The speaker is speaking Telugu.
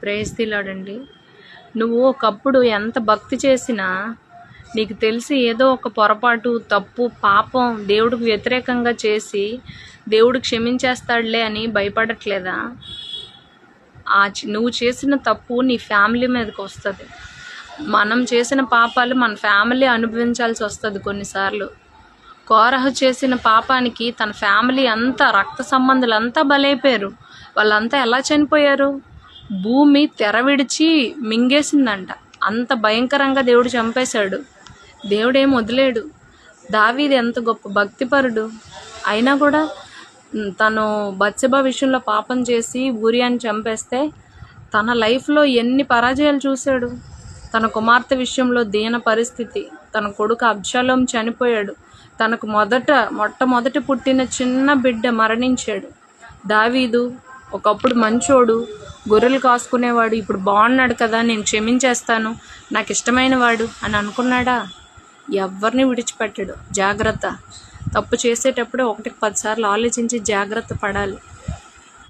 ప్రైజ్ ది లార్డ్ అండి. నువ్వు ఒకప్పుడు ఎంత భక్తి చేసినా నీకు తెలిసి ఏదో ఒక పొరపాటు, తప్పు, పాపం దేవుడికి వ్యతిరేకంగా చేసి దేవుడు క్షమించేస్తాడులే అని భయపడట్లేదా? నువ్వు చేసిన తప్పు నీ ఫ్యామిలీ మీదకి వస్తుంది. మనం చేసిన పాపాలు మన ఫ్యామిలీ అనుభవించాల్సి వస్తుంది కొన్నిసార్లు. కోరహు చేసిన పాపానికి తన ఫ్యామిలీ అంతా, రక్త సంబంధులంతా బలైపోయారు. వాళ్ళంతా ఎలా చనిపోయారు? భూమి తెర విడిచి మింగేసిందంట. అంత భయంకరంగా దేవుడు చంపేశాడు. దేవుడేం వదిలేడు. దావీదు ఎంత గొప్ప భక్తిపరుడు అయినా కూడా తను బత్షెబా విషయంలో పాపం చేసి ఊరియాని చంపేస్తే తన లైఫ్లో ఎన్ని పరాజయాలు చూశాడు. తన కుమార్తె విషయంలో దీన పరిస్థితి, తన కొడుకు అబ్షాలోం చనిపోయాడు, తనకు మొట్టమొదటి పుట్టిన చిన్న బిడ్డ మరణించాడు. దావీదు ఒకప్పుడు మంచోడు, గొర్రెలు కాసుకునేవాడు, ఇప్పుడు బాగున్నాడు కదా, నేను క్షమించేస్తాను, నాకు ఇష్టమైన వాడు అని అనుకున్నాడా? ఎవరిని విడిచిపెట్టాడు. జాగ్రత్త. తప్పు చేసేటప్పుడు 1-10 సార్లు ఆలోచించి జాగ్రత్త పడాలి.